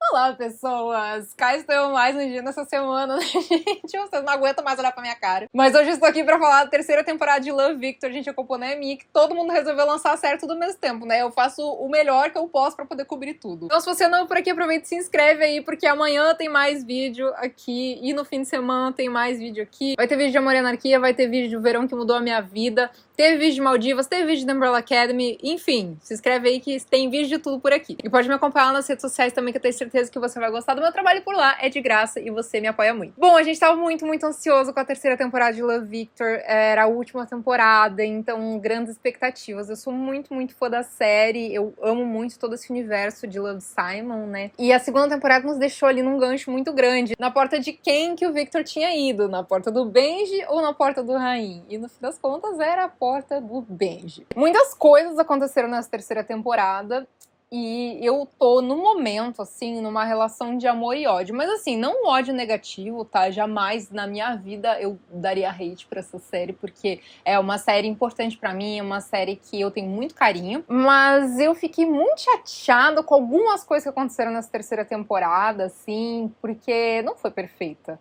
Olá, pessoas! Cá estou mais um dia nessa semana, né, gente? Vocês não aguentam mais olhar pra minha cara. Mas hoje estou aqui pra falar da terceira temporada de Love, Victor. Gente, a culpa não é minha, que todo mundo resolveu lançar a série tudo ao mesmo tempo, né? Eu faço o melhor que eu posso pra poder cobrir tudo. Então, se você não é por aqui, aproveita e se inscreve aí, porque amanhã tem mais vídeo aqui e no fim de semana tem mais vídeo aqui. Vai ter vídeo de Amor e Anarquia, vai ter vídeo de Verão que Mudou a Minha Vida, teve vídeo de Maldivas, teve vídeo da Umbrella Academy, enfim, se inscreve aí que tem vídeo de tudo por aqui. E pode me acompanhar nas redes sociais também, que eu tenho certeza que você vai gostar do meu trabalho por lá, é de graça e você me apoia muito. Bom, a gente tava muito ansioso com a terceira temporada de Love, Victor, era a última temporada, então grandes expectativas. Eu sou muito fã da série, eu amo muito todo esse universo de Love, Simon, né? E a segunda temporada nos deixou ali num gancho muito grande, na porta de quem que o Victor tinha ido, na porta do Benji ou na porta do Rain? E no fim das contas era a porta do Benji. Muitas coisas aconteceram nessa terceira temporada, e eu tô, no momento, assim, numa relação de amor e ódio. Mas, assim, não um ódio negativo, tá? Jamais na minha vida eu daria hate pra essa série, porque é uma série importante pra mim, é uma série que eu tenho muito carinho. Mas eu fiquei muito chateada com algumas coisas que aconteceram nessa terceira temporada, assim, porque não foi perfeita.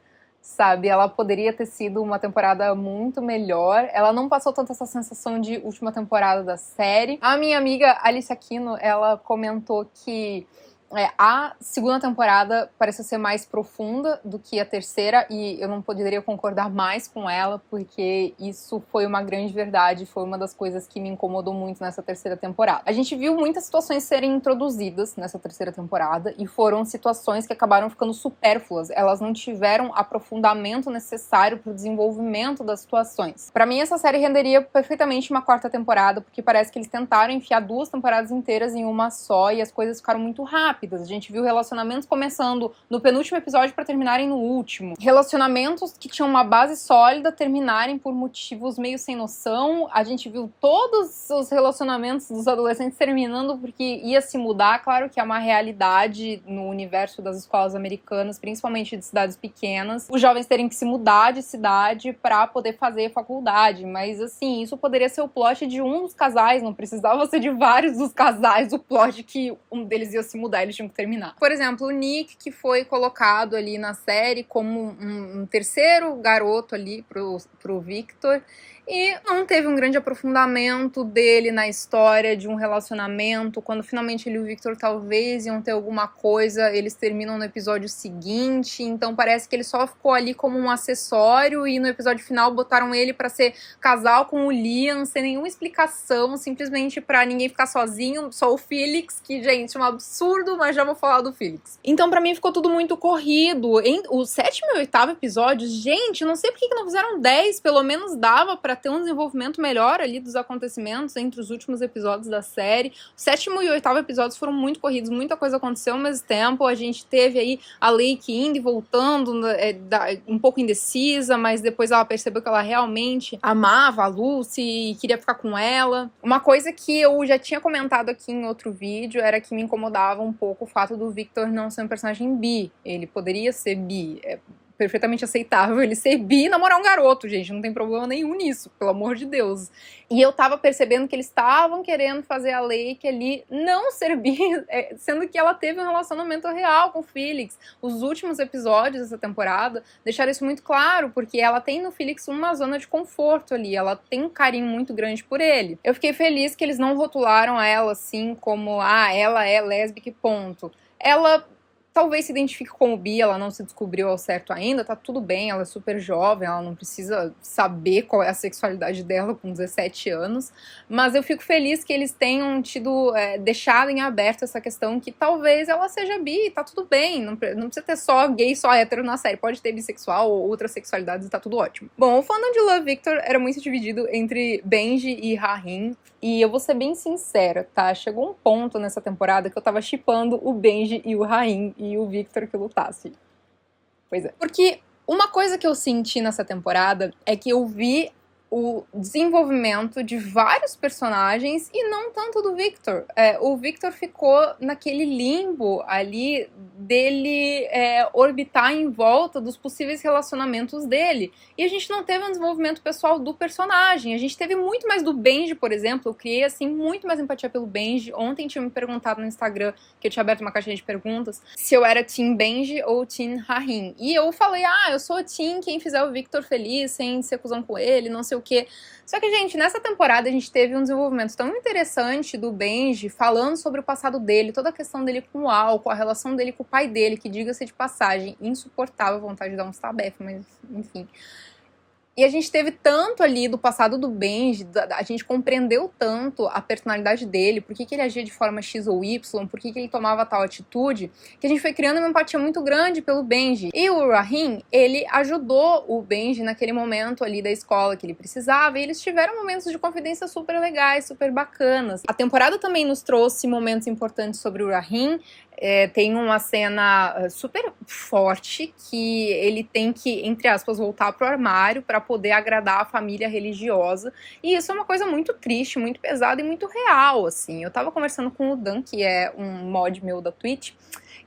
Sabe, ela poderia ter sido uma temporada muito melhor. Ela não passou tanto essa sensação de última temporada da série. A minha amiga Alice Aquino, ela comentou que a segunda temporada parece ser mais profunda do que a terceira, e eu não poderia concordar mais com ela, porque isso foi uma grande verdade, foi uma das coisas que me incomodou muito nessa terceira temporada. A gente viu muitas situações serem introduzidas nessa terceira temporada, e foram situações que acabaram ficando supérfluas. Elas não tiveram aprofundamento necessário para o desenvolvimento das situações. Pra mim, essa série renderia perfeitamente uma quarta temporada, porque parece que eles tentaram enfiar 2 temporadas inteiras em uma só, e as coisas ficaram muito rápidas. A gente viu relacionamentos começando no penúltimo episódio para terminarem no último. Relacionamentos que tinham uma base sólida terminarem por motivos meio sem noção. A gente viu todos os relacionamentos dos adolescentes terminando porque ia se mudar. Claro que é uma realidade no universo das escolas americanas, principalmente de cidades pequenas. Os jovens terem que se mudar de cidade para poder fazer faculdade. Mas, assim, isso poderia ser o plot de um dos casais, não precisava ser de vários dos casais o plot que um deles ia se mudar, eles tinham que terminar. Por exemplo, o Nick, que foi colocado ali na série como um terceiro garoto ali pro Victor, e não teve um grande aprofundamento dele na história de um relacionamento. Quando finalmente ele e o Victor talvez iam ter alguma coisa, eles terminam no episódio seguinte, então parece que ele só ficou ali como um acessório, e no episódio final botaram ele pra ser casal com o Liam, sem nenhuma explicação, simplesmente pra ninguém ficar sozinho, só o Felix, que, gente, é um absurdo, mas já vou falar do Felix. Então, pra mim, ficou tudo muito corrido. O 7º e 8º episódios, gente, não sei por que não fizeram 10, pelo menos dava pra ter um desenvolvimento melhor ali dos acontecimentos entre os últimos episódios da série. O 7º e 8º episódios foram muito corridos, muita coisa aconteceu ao mesmo tempo. A gente teve aí a Lake indo e voltando, um pouco indecisa, mas depois ela percebeu que ela realmente amava a Lucy e queria ficar com ela. Uma coisa que eu já tinha comentado aqui em outro vídeo era que me incomodava um pouco o fato do Victor não ser um personagem bi. Ele poderia ser bi, perfeitamente aceitável ele ser bi e namorar um garoto, gente, não tem problema nenhum nisso, pelo amor de Deus. E eu tava percebendo que eles estavam querendo fazer a Lake ali não ser bi, sendo que ela teve um relacionamento real com o Felix. Os últimos episódios dessa temporada deixaram isso muito claro, porque ela tem no Felix uma zona de conforto ali, ela tem um carinho muito grande por ele. Eu fiquei feliz que eles não rotularam ela assim como, ela é lésbica e ponto. Ela talvez se identifique como bi, ela não se descobriu ao certo ainda, tá tudo bem, ela é super jovem, ela não precisa saber qual é a sexualidade dela com 17 anos, mas eu fico feliz que eles tenham deixado em aberto essa questão que talvez ela seja bi, tá tudo bem, não precisa ter só gay, só hétero na série, pode ter bissexual ou outras sexualidades e tá tudo ótimo. Bom, o fandom de Love, Victor era muito dividido entre Benji e Rahin, e eu vou ser bem sincera, tá? Chegou um ponto nessa temporada que eu tava shippando o Benji e o Rahin e o Victor que lutasse. Pois é. Porque uma coisa que eu senti nessa temporada é que eu vi o desenvolvimento de vários personagens e não tanto do Victor. O Victor ficou naquele limbo ali dele orbitar em volta dos possíveis relacionamentos dele. E a gente não teve um desenvolvimento pessoal do personagem. A gente teve muito mais do Benji, por exemplo. Eu criei, assim, muito mais empatia pelo Benji. Ontem tinha me perguntado no Instagram, que eu tinha aberto uma caixinha de perguntas, se eu era Team Benji ou Team Rahim. E eu falei, eu sou Team quem fizer o Victor feliz, sem ser cuzão com ele, não sei o quê. Só que, gente, nessa temporada a gente teve um desenvolvimento tão interessante do Benji, falando sobre o passado dele, toda a questão dele com o álcool, a relação dele com o pai dele, que, diga-se de passagem, insuportável, vontade de dar um tabefe, mas enfim. E a gente teve tanto ali do passado do Benji, a gente compreendeu tanto a personalidade dele, por que ele agia de forma X ou Y, por que ele tomava tal atitude, que a gente foi criando uma empatia muito grande pelo Benji. E o Rahim, ele ajudou o Benji naquele momento ali da escola que ele precisava, e eles tiveram momentos de confidência super legais, super bacanas. A temporada também nos trouxe momentos importantes sobre o Rahim. Tem uma cena super forte que ele tem que, entre aspas, voltar pro armário para poder agradar a família religiosa, e isso é uma coisa muito triste, muito pesada e muito real, assim. Eu tava conversando com o Dan, que é um mod meu da Twitch,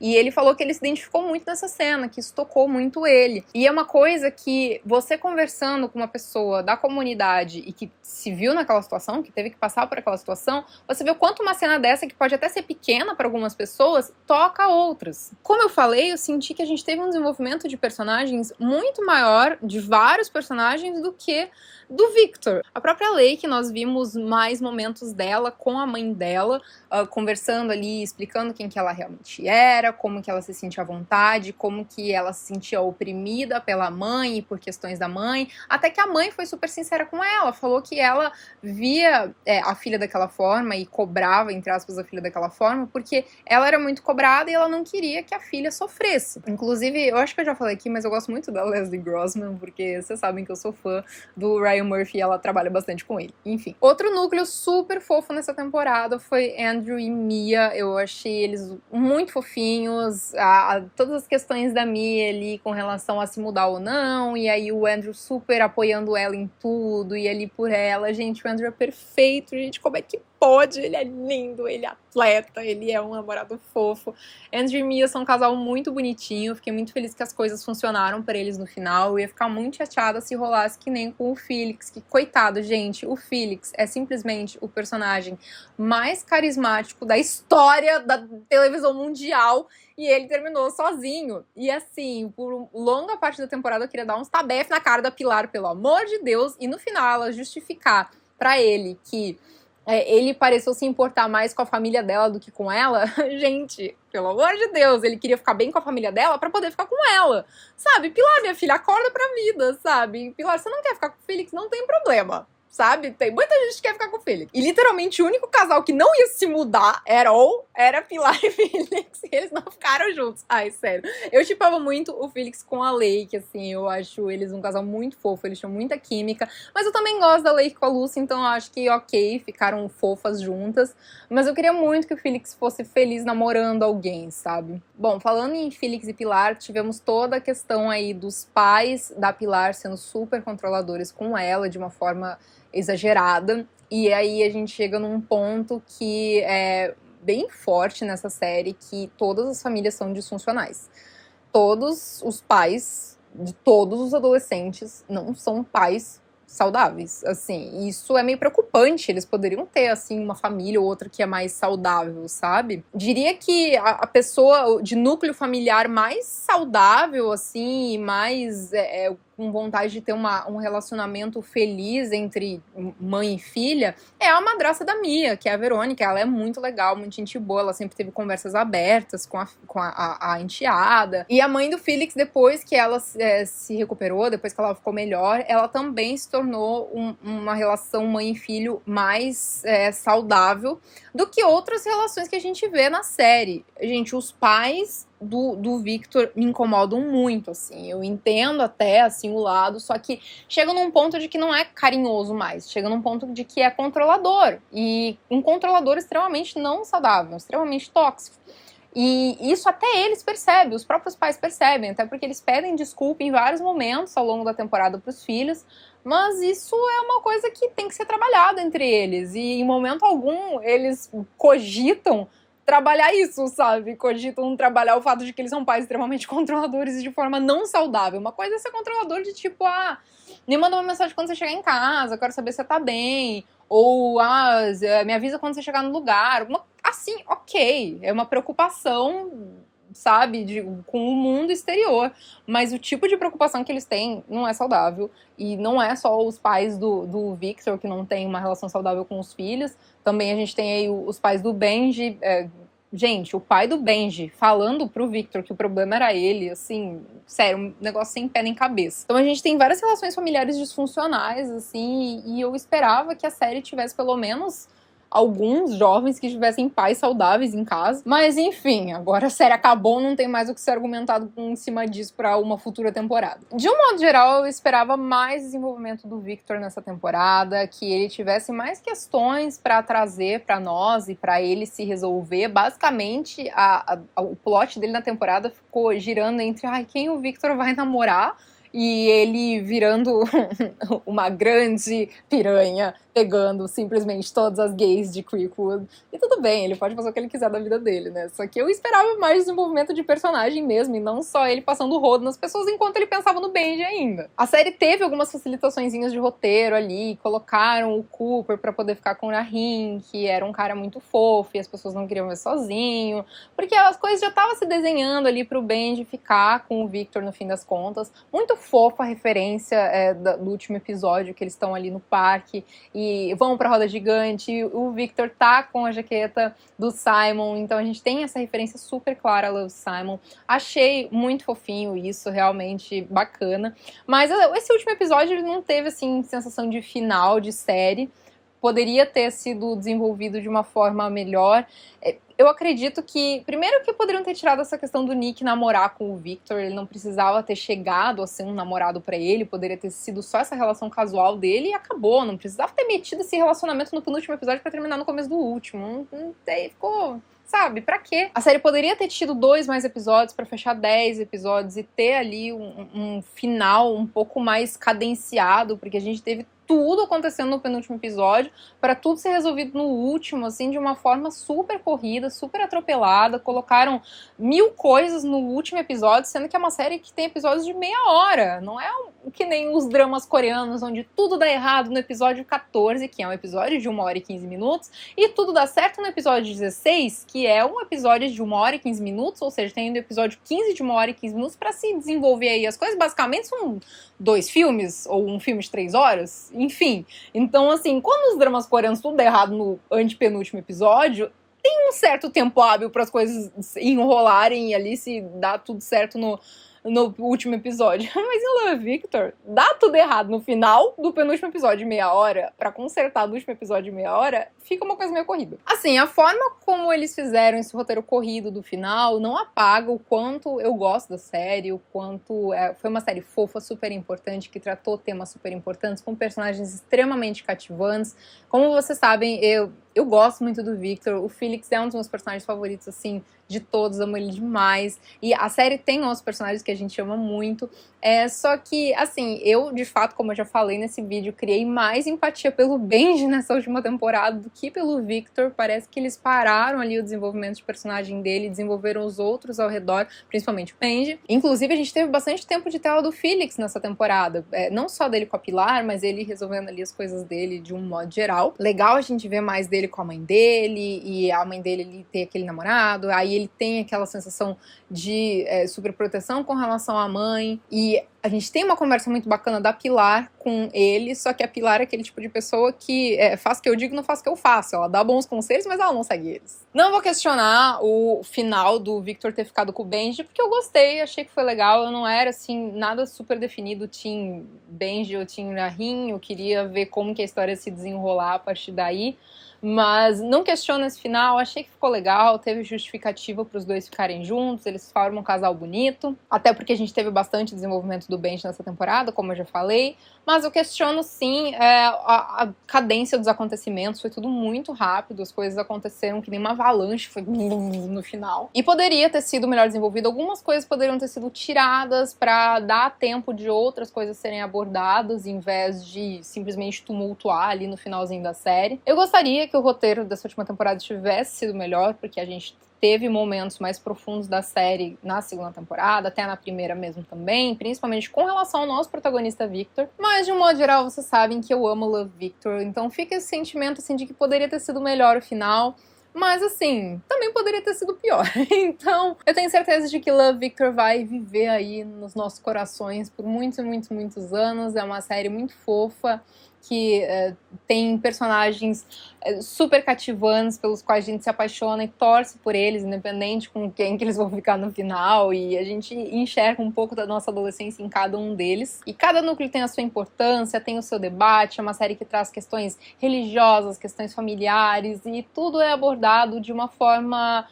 e ele falou que ele se identificou muito nessa cena, que isso tocou muito ele. E é uma coisa que você conversando com uma pessoa da comunidade e que se viu naquela situação, que teve que passar por aquela situação, você vê o quanto uma cena dessa, que pode até ser pequena para algumas pessoas, toca outras. Como eu falei, eu senti que a gente teve um desenvolvimento de personagens muito maior, de vários personagens, do que do Victor. A própria Lei, nós vimos mais momentos dela com a mãe dela, conversando ali, explicando quem que ela realmente era, como que ela se sentia à vontade, como que ela se sentia oprimida pela mãe e por questões da mãe, até que a mãe foi super sincera com ela, falou que ela via a filha daquela forma e cobrava, entre aspas, a filha daquela forma, porque ela era muito cobrada e ela não queria que a filha sofresse. Inclusive, eu acho que eu já falei aqui, mas eu gosto muito da Leslie Grossman, porque vocês sabem que eu sou fã do Ryan Murphy e ela trabalha bastante com ele. Enfim, outro núcleo super fofo nessa temporada foi Andrew e Mia. Eu achei eles muito fofinhos, todas as questões da Mia ali com relação a se mudar ou não, e aí o Andrew super apoiando ela em tudo, e ali por ela. Gente, o Andrew é perfeito, gente, como é que pode? Ele é lindo, ele é atleta, ele é um namorado fofo. Andrew e Mia são um casal muito bonitinho, fiquei muito feliz que as coisas funcionaram pra eles no final. Eu ia ficar muito chateada se rolasse que nem com o Felix, que coitado, gente, o Felix é simplesmente o personagem mais carismático da história da televisão mundial, e ele terminou sozinho. E assim, por longa parte da temporada eu queria dar uns tabef na cara da Pilar, pelo amor de Deus, e no final ela justificar pra ele que ele pareceu se importar mais com a família dela do que com ela. Gente, pelo amor de Deus, ele queria ficar bem com a família dela pra poder ficar com ela, sabe? Pilar, minha filha, acorda pra vida, sabe? Pilar, você não quer ficar com o Felix? Não tem problema, sabe? Tem muita gente que quer ficar com o Felix. E literalmente o único casal que não ia se mudar era Pilar e Felix. E eles não ficaram juntos. Ai, sério. Eu shippava muito o Felix com a Lake, assim. Eu acho eles um casal muito fofo. Eles tinham muita química. Mas eu também gosto da Lake com a Lucy, então eu acho que ok, ficaram fofas juntas. Mas eu queria muito que o Felix fosse feliz namorando alguém, sabe? Bom, falando em Felix e Pilar, tivemos toda a questão aí dos pais da Pilar sendo super controladores com ela, de uma forma exagerada, e aí a gente chega num ponto que é bem forte nessa série, que todas as famílias são disfuncionais. Todos os pais de todos os adolescentes não são pais saudáveis, assim, isso é meio preocupante. Eles poderiam ter, assim, uma família ou outra que é mais saudável, sabe? Diria que a pessoa de núcleo familiar mais saudável, assim, mais com vontade de ter um relacionamento feliz entre mãe e filha, é a madrasta da Mia, que é a Verônica. Ela é muito legal, muito gente boa, ela sempre teve conversas abertas com a enteada. E a mãe do Felix, depois que ela se recuperou, depois que ela ficou melhor, ela também se tornou uma relação mãe e filho mais saudável do que outras relações que a gente vê na série. Gente, os pais do Victor me incomodam muito, assim. Eu entendo até, assim, o lado, só que chega num ponto de que não é carinhoso mais, chega num ponto de que é controlador, e um controlador extremamente não saudável, extremamente tóxico. E isso até eles percebem, os próprios pais percebem, até porque eles pedem desculpa em vários momentos ao longo da temporada pros filhos, mas isso é uma coisa que tem que ser trabalhada entre eles, e em momento algum eles cogitam trabalhar isso, sabe? Cogitam trabalhar o fato de que eles são pais extremamente controladores e de forma não saudável. Uma coisa é ser controlador de tipo, me manda uma mensagem quando você chegar em casa, eu quero saber se você tá bem. Ou, me avisa quando você chegar no lugar. Assim, ok. É uma preocupação, sabe, com o mundo exterior. Mas o tipo de preocupação que eles têm não é saudável. E não é só os pais do Victor que não têm uma relação saudável com os filhos. Também a gente tem aí os pais do Benji. Gente, o pai do Benji falando pro Victor que o problema era ele, assim, sério, um negócio sem pé nem cabeça. Então a gente tem várias relações familiares disfuncionais, assim, e eu esperava que a série tivesse pelo menos alguns jovens que tivessem pais saudáveis em casa. Mas enfim, agora a série acabou, não tem mais o que ser argumentado em cima disso pra uma futura temporada. De um modo geral, eu esperava mais desenvolvimento do Victor nessa temporada, que ele tivesse mais questões pra trazer pra nós e pra ele se resolver. Basicamente, o plot dele na temporada ficou girando entre quem o Victor vai namorar e ele virando uma grande piranha, pegando simplesmente todas as gays de Creekwood. E tudo bem, ele pode fazer o que ele quiser da vida dele, né? Só que eu esperava mais desenvolvimento de personagem mesmo, e não só ele passando o rodo nas pessoas enquanto ele pensava no Benji ainda. A série teve algumas facilitaçõezinhas de roteiro ali, colocaram o Cooper pra poder ficar com o Rahim, que era um cara muito fofo, e as pessoas não queriam ver sozinho, porque as coisas já estavam se desenhando ali pro Benji ficar com o Victor no fim das contas. Muito fofa a referência do último episódio, que eles estão ali no parque e vão pra roda gigante, o Victor tá com a jaqueta do Simon, então a gente tem essa referência super clara a Love Simon. Achei muito fofinho isso, realmente bacana, mas esse último episódio ele não teve, assim, sensação de final de série. Poderia ter sido desenvolvido de uma forma melhor. Eu acredito que, primeiro que poderiam ter tirado essa questão do Nick namorar com o Victor, ele não precisava ter chegado a ser um namorado pra ele, poderia ter sido só essa relação casual dele e acabou, não precisava ter metido esse relacionamento no penúltimo episódio pra terminar no começo do último, ficou... Sabe, pra quê? A série poderia ter tido 2 mais episódios pra fechar 10 episódios e ter ali um final um pouco mais cadenciado, porque a gente teve tudo acontecendo no penúltimo episódio, para tudo ser resolvido no último, assim, de uma forma super corrida, super atropelada. Colocaram 1000 coisas no último episódio, sendo que é uma série que tem episódios de meia hora. Não é que nem os dramas coreanos, onde tudo dá errado no episódio 14, que é um episódio de 1 hora e 15 minutos, e tudo dá certo no episódio 16, que é um episódio de 1 hora e 15 minutos, ou seja, tem o episódio 15 de 1 hora e 15 minutos para se desenvolver aí. As coisas basicamente são 2 filmes, ou um filme de 3 horas, enfim. Então, assim, quando os dramas coreanos tudo dá errado no antepenúltimo episódio, tem um certo tempo hábil para as coisas enrolarem e ali se dá tudo certo no último episódio. Mas em Love Victor, dá tudo errado no final do penúltimo episódio de meia hora, pra consertar do último episódio de meia hora, fica uma coisa meio corrida. Assim, a forma como eles fizeram esse roteiro corrido do final não apaga o quanto eu gosto da série, o quanto foi uma série fofa, super importante, que tratou temas super importantes, com personagens extremamente cativantes. Como vocês sabem, eu gosto muito do Victor, o Felix é um dos meus personagens favoritos, assim, de todos, amo ele demais, e a série tem outros personagens que a gente ama muito, só que, assim, eu, de fato, como eu já falei nesse vídeo, criei mais empatia pelo Benji nessa última temporada do que pelo Victor. Parece que eles pararam ali o desenvolvimento de personagem dele, desenvolveram os outros ao redor, principalmente o Benji. Inclusive, a gente teve bastante tempo de tela do Felix nessa temporada, não só dele com a Pilar, mas ele resolvendo ali as coisas dele de um modo geral. Legal a gente ver mais dele com a mãe dele, e a mãe dele ele tem aquele namorado, aí ele tem aquela sensação de superproteção com relação à mãe, e a gente tem uma conversa muito bacana da Pilar com ele, só que a Pilar é aquele tipo de pessoa que faz o que eu digo, não faz o que eu faço. Ela dá bons conselhos, mas ela não segue eles. Não vou questionar o final do Victor ter ficado com o Benji, porque eu gostei, achei que foi legal. Eu não era, assim, nada super definido, Team Benji ou Team Rahim. Eu queria ver como que a história se desenrolar a partir daí. Mas não questiono esse final, achei que ficou legal, teve justificativa para os dois ficarem juntos, eles formam um casal bonito, até porque a gente teve bastante desenvolvimento do Benji nessa temporada, como eu já falei, mas eu questiono sim a cadência dos acontecimentos, foi tudo muito rápido, as coisas aconteceram que nem uma avalanche, foi no final. E poderia ter sido melhor desenvolvido, algumas coisas poderiam ter sido tiradas pra dar tempo de outras coisas serem abordadas, em vez de simplesmente tumultuar ali no finalzinho da série. Eu gostaria que o roteiro dessa última temporada tivesse sido melhor, porque a gente teve momentos mais profundos da série na segunda temporada, até na primeira mesmo também, principalmente com relação ao nosso protagonista Victor. Mas, de um modo geral, vocês sabem que eu amo Love Victor, então fica esse sentimento, assim, de que poderia ter sido melhor o final. Mas, assim, também poderia ter sido pior. Então, eu tenho certeza de que Love Victor vai viver aí nos nossos corações por muitos, muitos, muitos anos. É uma série muito fofa, que tem personagens super cativantes, pelos quais a gente se apaixona e torce por eles, independente com quem que eles vão ficar no final, e a gente enxerga um pouco da nossa adolescência em cada um deles. E cada núcleo tem a sua importância, tem o seu debate, é uma série que traz questões religiosas, questões familiares, e tudo é abordado de uma forma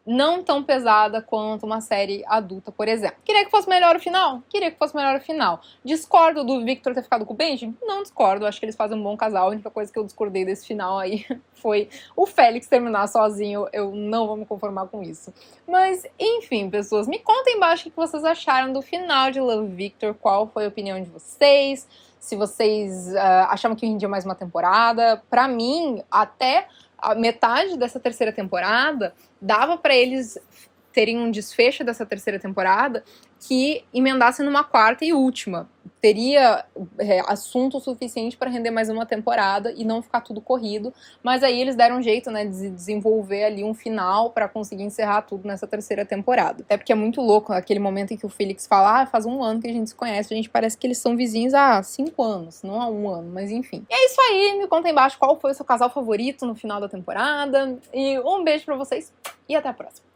não tão pesada quanto uma série adulta, por exemplo. Queria que fosse melhor o final? Queria que fosse melhor o final. Discordo do Victor ter ficado com o Benji? Não discordo, acho que eles fazem um bom casal. A única coisa que eu discordei desse final aí foi o Félix terminar sozinho. Eu não vou me conformar com isso. Mas, enfim, pessoas, me contem embaixo o que vocês acharam do final de Love Victor, qual foi a opinião de vocês, se vocês achavam que rendia mais uma temporada. Pra mim, até a metade dessa terceira temporada, dava pra eles terem um desfecho dessa terceira temporada que emendasse numa quarta e última. Teria assunto suficiente para render mais uma temporada e não ficar tudo corrido, mas aí eles deram um jeito, né, de desenvolver ali um final para conseguir encerrar tudo nessa terceira temporada. Até porque é muito louco aquele momento em que o Felix fala, faz 1 ano que a gente se conhece, a gente parece que eles são vizinhos há 5 anos, não há 1 ano, mas enfim. E é isso aí, me conta aí embaixo qual foi o seu casal favorito no final da temporada, e um beijo pra vocês e até a próxima.